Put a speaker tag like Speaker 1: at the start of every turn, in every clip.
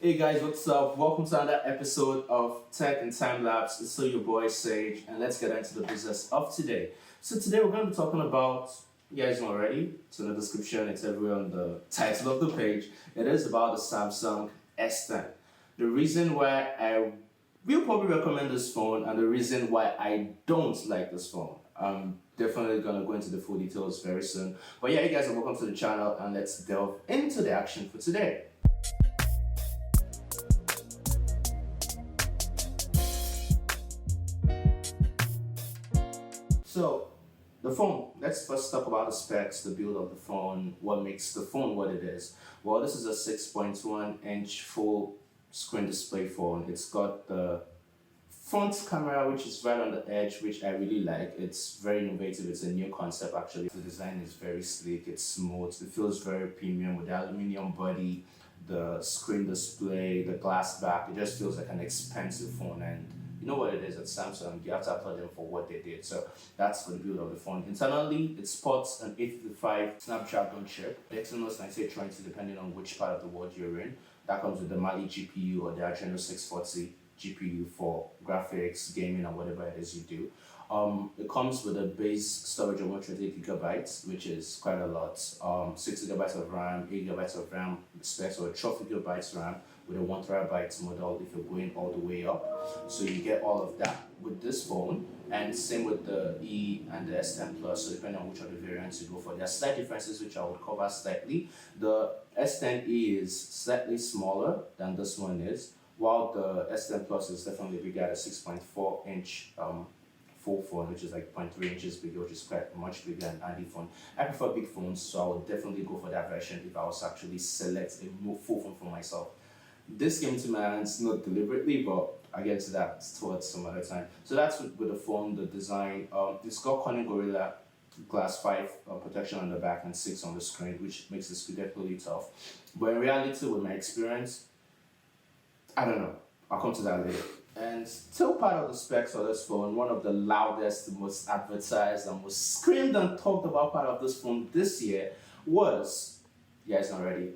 Speaker 1: Hey guys, what's up? Welcome to another episode of Tech and Timelapse. It's still your boy Sage, and let's get into the business of today. So today we're going to be talking about, you guys know already, it's in the description, it's everywhere on the title of the page. It is about the Samsung S10. The reason why I will probably recommend this phone and the reason why I don't like this phone. I'm definitely going to go into the full details very soon. But yeah, you guys are welcome to the channel, and let's delve into the action for today. So, the phone, let's first talk about the specs, the build of the phone, what makes the phone what it is. Well, this is a 6.1 inch full screen display phone. It's got the front camera, which is right on the edge, which I really like. It's very innovative. It's a new concept actually. The design is very sleek, it's smooth, it feels very premium with the aluminum body, the screen display, the glass back. It just feels like an expensive phone, and you know what it is at Samsung, you have to applaud them for what they did. So that's for the build of the phone. Internally, it sports an 855 Snapdragon chip, the Exynos 9820 depending on which part of the world you're in. That comes with the Mali GPU or the Adreno 640 GPU for graphics, gaming, and whatever it is you do. It comes with a base storage of 128 gigabytes, which is quite a lot. 6 gigabytes of RAM, 8 gigabytes of RAM, specs, or 12 gigabytes RAM with a 1 terabyte model if you're going all the way up. So you get all of that with this phone, and same with the E and the S10 Plus. So depending on which of the variants you go for, there are slight differences which I would cover slightly. The S10e is slightly smaller than this one is, while the S10 Plus is definitely bigger at a 6.4 inch full phone, which is like 0.3 inches bigger, which is quite much bigger than any phone. I prefer big phones, so I would definitely go for that version if I was to actually select a full phone for myself. This came to my hands not deliberately, but I get to that towards some other time. So that's with the phone, the design. It's got Corning Gorilla Glass 5 protection on the back and 6 on the screen, which makes the screen definitely tough. But in reality, with my experience, I don't know. I'll come to that later. And still part of the specs of this phone, one of the loudest, the most advertised, and most screamed and talked about part of this phone this year was, you guys not ready?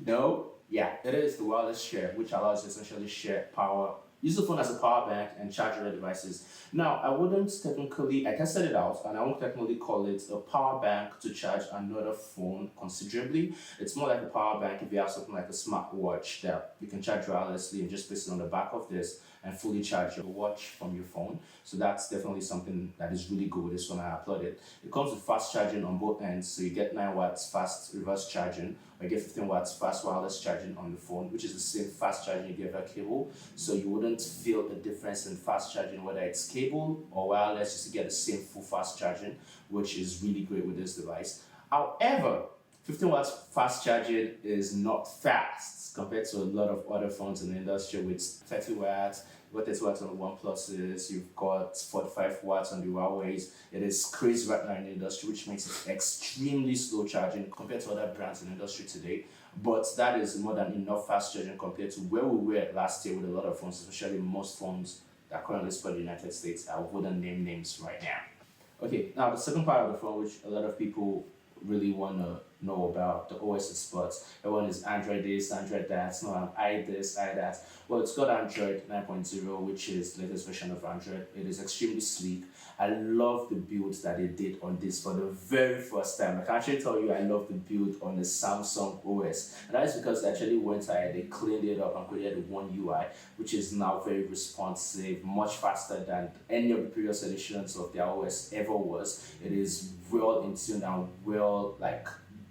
Speaker 1: No? Yeah, it is the wireless share, which allows you to essentially share power, use the phone as a power bank and charge other devices. Now, I tested it out, and I won't technically call it a power bank to charge another phone considerably. It's more like a power bank if you have something like a smartwatch that you can charge wirelessly and just place it on the back of this and fully charge your watch from your phone. So that's definitely something that is really good with this one. I applaud it. It comes with fast charging on both ends, so you get 9 watts fast reverse charging, or you get 15 watts fast wireless charging on the phone, which is the same fast charging you get via cable. So you wouldn't feel the difference in fast charging, whether it's cable or wireless, just to get the same full fast charging, which is really great with this device. However, 15 watts fast charging is not fast compared to a lot of other phones in the industry with 30 watts. You've got 30 watts on the OnePluses, you've got 45 watts on the Huawei's. It is crazy right now in the industry, which makes it extremely slow charging compared to other brands in the industry today. But that is more than enough fast charging compared to where we were last year with a lot of phones, especially most phones that currently spread in the United States. I wouldn't name names right now. Okay, now the second part of the phone, which a lot of people really want to know about, the OS it supports. Everyone is Android this, Android that. No, I'm I this, I that. Well, it's got Android 9.0, which is the latest version of Android. It is extremely sleek. I love the build that they did on this for the very first time. I can actually tell you I love the build on the Samsung OS. And that is because they actually went ahead, they cleaned it up and created one UI, which is now very responsive, much faster than any of the previous editions of their OS ever was. It is well in tune and well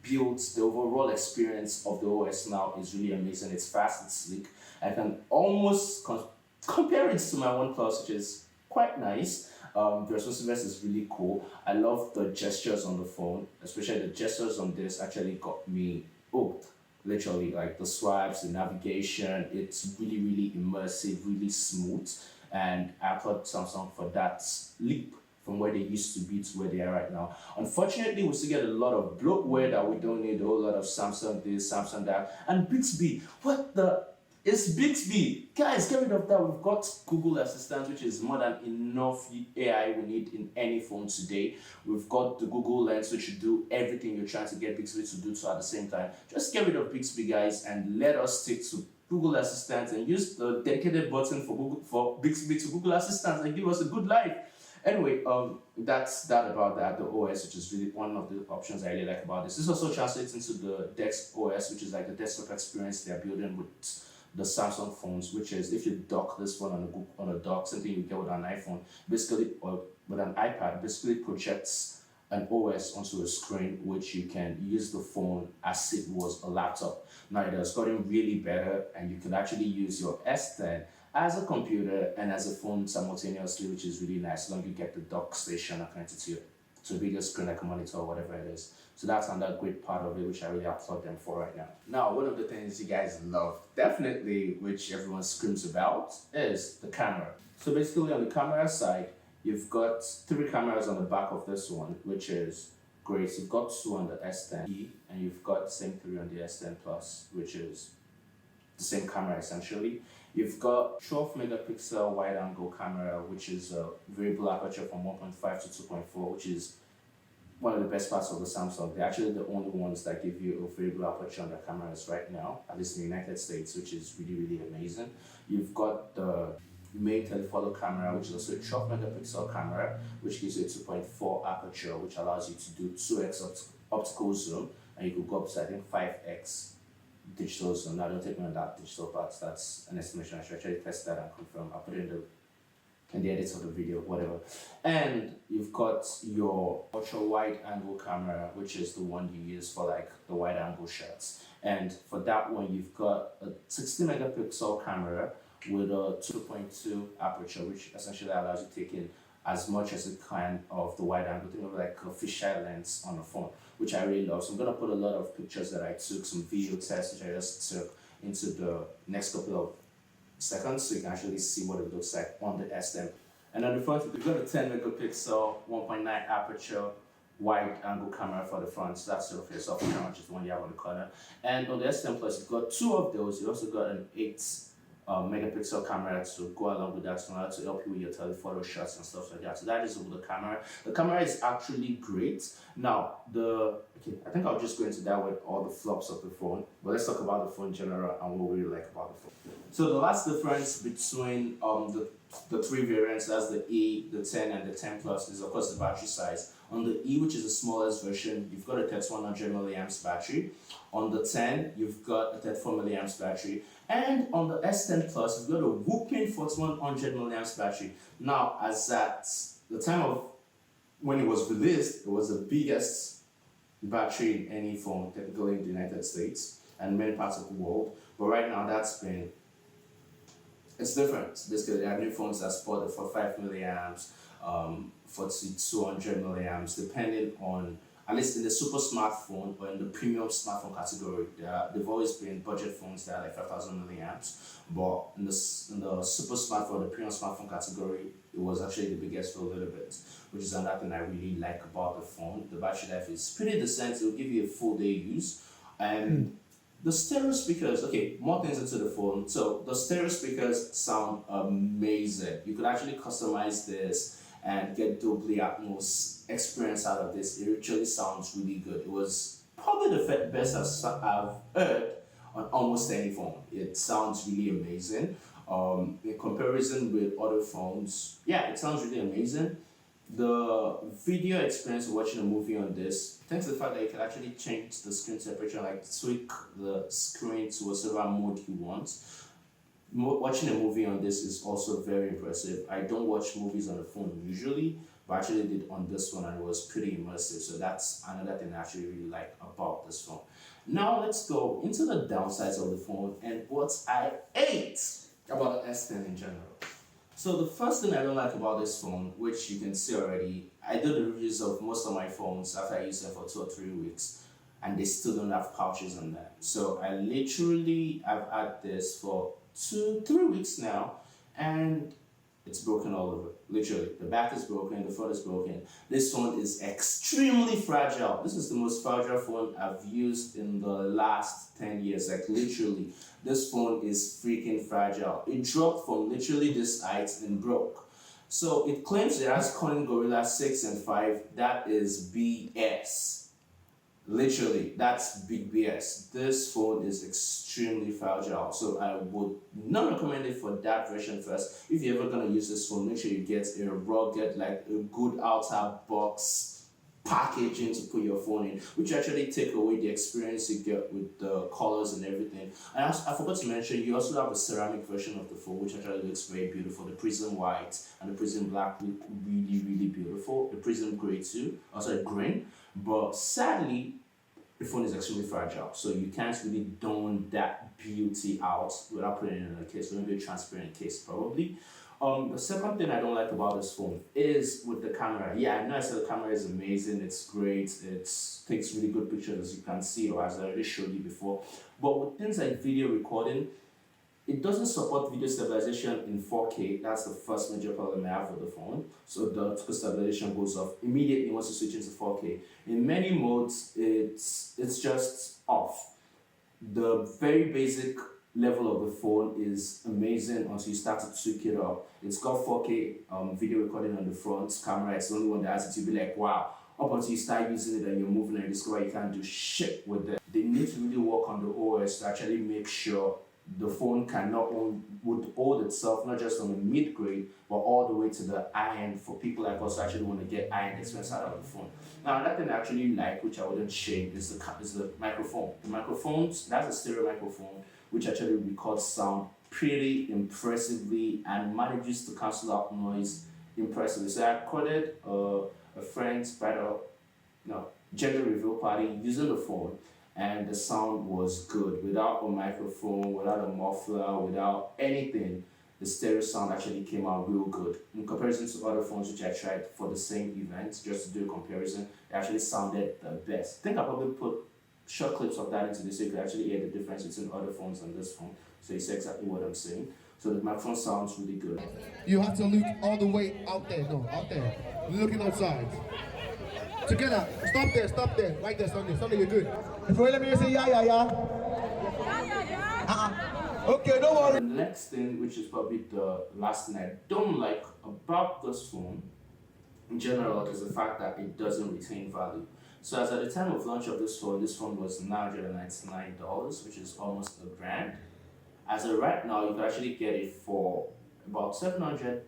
Speaker 1: built. The overall experience of the OS now is really amazing. It's fast, it's sleek. I can almost compare it to my OnePlus, which is quite nice. The responsiveness is really cool. I love the gestures on the phone, especially the gestures on this actually got me hooked. Literally, like the swipes, the navigation, it's really, really immersive, really smooth. And I applaud Samsung for that leap from where they used to be to where they are right now. Unfortunately, we still get a lot of bloatware that we don't need, a whole lot of Samsung this, Samsung that, and Bixby. What the It's Bixby. Guys, get rid of that. We've got Google Assistant, which is more than enough AI we need in any phone today. We've got the Google Lens, which should do everything you're trying to get Bixby to do so at the same time. Just get rid of Bixby, guys, and let us stick to Google Assistant and use the dedicated button for Bixby to Google Assistant and give us a good life. Anyway, that's that about that. The OS, which is really one of the options I really like about this. This also translates into the Dex OS, which is like the desktop experience they're building with the Samsung phones, which is if you dock this phone on a dock, something you get with an iPhone, basically, or with an iPad, basically projects an OS onto a screen, which you can use the phone as it was a laptop. Now it has gotten really better, and you can actually use your S10 as a computer and as a phone simultaneously, which is really nice. As long as you get the dock station connected to a bigger screen like a monitor or whatever it is. So that's another great part of it, which I really applaud them for right now. Now, one of the things you guys love, definitely, which everyone screams about, is the camera. So basically on the camera side, you've got 3 cameras on the back of this one, which is great. So you've got 2 on the S10e, and you've got the same 3 on the S10 Plus, which is the same camera essentially. You've got 12 megapixel wide angle camera, which is a variable aperture from 1.5 to 2.4, which is one of the best parts of the Samsung. They're actually the only ones that give you a variable aperture on their cameras right now, at least in the United States, which is really, really amazing. You've got the main telephoto camera, which is also a 12 megapixel camera, which gives you a 2.4 aperture, which allows you to do 2x optical zoom, and you could go up to, I think, 5x digital zoom. Now, don't take me on that digital part. That's an estimation. I should actually test that and confirm. I'll put it in the edit of the video, whatever. And you've got your ultra wide angle camera, which is the one you use for like the wide angle shots. And for that one, you've got a 60 megapixel camera with a 2.2 aperture, which essentially allows you to take in as much as it can of the wide angle, think of like a fisheye lens on a phone, which I really love. So I'm gonna put a lot of pictures that I took, some video tests which I just took, into the next couple of seconds, so you can actually see what it looks like on the S10. And on the front, we've got a 10 megapixel 1.9 aperture wide angle camera for the front. So that's your face-off camera, which is the one you have on the corner. And on the S10 Plus, you've got 2 of those. You also got an 8 megapixel camera to go along with that, to help you with your telephoto shots and stuff like that. So that is the camera. The camera is actually great. Now, I think I'll just go into that with all the flops of the phone. But let's talk about the phone in general and what we really like about the phone. So the last difference between the 3 variants, that's the E, the 10, and the 10 Plus, is of course the battery size. On the E, which is the smallest version, you've got a 3100 milliamps battery. On the 10, you've got a 34 milliamps battery. And on the S10 Plus, you've got a whooping 4100 milliamps battery. Now, as at the time of when it was released, it was the biggest battery in any phone, technically in the United States and many parts of the world. But right now, it's different. Basically, there are new phones that support the 45 milliamps, 4200 milliamps, depending on, at least in the super smartphone or in the premium smartphone category. They've always been budget phones that are like 5000 milliamps, but in the super smartphone, the premium smartphone category, it was actually the biggest for a little bit, which is another thing I really like about the phone. The battery life is pretty decent. It will give you a full day use. And the stereo speakers, more things into the phone. So the stereo speakers sound amazing. You could actually customize this and get Dolby Atmos experience out of this. It actually sounds really good. It was probably the best I've heard on almost any phone. It sounds really amazing. In comparison with other phones, it sounds really amazing. The video experience of watching a movie on this, thanks to the fact that you can actually change the screen temperature, like tweak the screen to whatever mode you want. Watching a movie on this is also very impressive. I don't watch movies on the phone usually, but I actually did on this one and it was pretty immersive. So that's another thing I actually really like about this phone. Now let's go into the downsides of the phone and what I hate about the S10 in general. So the first thing I don't like about this phone, which you can see already, I do the reviews of most of my phones after I use them for 2 or 3 weeks, and they still don't have pouches on them. So I've had this for 2-3 weeks now, and It's broken all over. Literally, the back is broken, the front is broken. This phone is extremely fragile. This is the most fragile phone I've used in the last 10 years. Like literally, this phone is freaking fragile. It dropped from literally this height and broke. So it claims it has Corning Gorilla 6 and 5. That is BS. Literally, that's big BS. This phone is extremely fragile, so I would not recommend it for that version first. If you're ever gonna use this phone, make sure you get a rugged, like a good outer box packaging to put your phone in, which actually take away the experience you get with the colors and everything. And I forgot to mention, you also have a ceramic version of the phone, which actually looks very beautiful. The prism white and the prism black look really, really beautiful. The prism gray too, also green. But sadly, the phone is extremely fragile, so you can't really don that beauty out without putting it in a case. So maybe a transparent case, probably. The second thing I don't like about this phone is with the camera. Yeah, I know I said the camera is amazing, it's great, it takes really good pictures as you can see, or as I already showed you before. But with things like video recording, it doesn't support video stabilization in 4K. That's the first major problem I have with the phone. So the optical stabilization goes off immediately once you switch into 4K. In many modes, it's just off. The very basic level of the phone is amazing until you start to tweak it up. It's got 4K video recording on the front camera. It's the only one that has it. You'll be like, wow. Up until you start using it and you're moving and you discover you can't do shit with it. They need to really work on the OS to actually make sure the phone would hold itself not just on the mid-grade but all the way to the high end for people like us who actually want to get high end experience out of the phone. Now another thing I actually like, which I wouldn't shame, is the microphone. The microphones, that's a stereo microphone which actually records sound pretty impressively and manages to cancel out noise impressively. So I recorded a friend's gender reveal party using the phone, and the sound was good without a microphone, without a muffler, without anything. The stereo sound actually came out real good in comparison to other phones which I tried for the same event. Just to do a comparison, it actually sounded the best. I think I probably put short clips of that into this so you could actually hear the difference between other phones and this phone, so you see exactly what I'm saying. So the microphone sounds really good.
Speaker 2: You have to look all the way out there, no, out there, looking outside. Together, stop there, right there, stand there, you're good. If you let me say yeah. Okay, don't worry.
Speaker 1: The next thing, which is probably the last thing I don't like about this phone in general, is the fact that it doesn't retain value. So as at the time of launch of this phone was $999, which is almost $1,000. As of right now, you can actually get it for about $700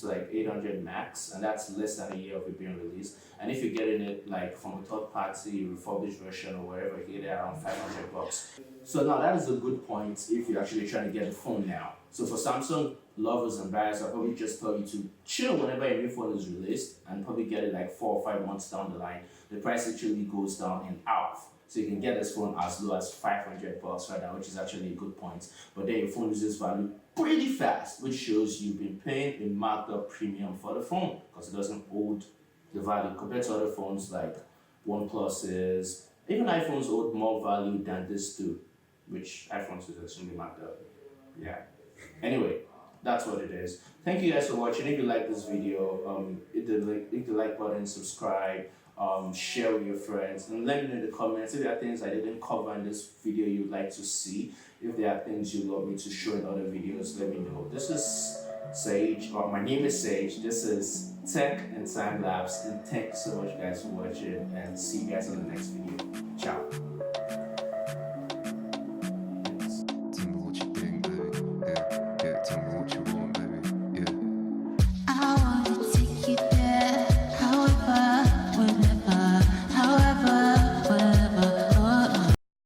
Speaker 1: to like 800 max, and that's less than a year of it being released. And if you're getting it like from a third party refurbished version or wherever, you get it around $500. So now that is a good point if you're actually trying to get a phone now. So for Samsung lovers and buyers, I'll probably just tell you to chill whenever a new phone is released and probably get it like 4 or 5 months down the line. The price actually goes down in half. So you can get this phone as low as $500 right now, which is actually a good point. But then your phone loses value pretty fast, which shows you've been paying a marked up premium for the phone because it doesn't hold the value compared to other phones like OnePluses. Even iPhones hold more value than this too, which iPhones is extremely marked up. Yeah. Anyway, that's what it is. Thank you guys for watching. If you like this video, hit the like button, subscribe, share with your friends, and let me know in the comments if there are things I didn't cover in this video you'd like to see. If there are things you'd love me to show in other videos, let me know. This is Sage, or my name is Sage. This is Tech and Time Lapse, and thank you so much guys for watching, and see you guys in the next video.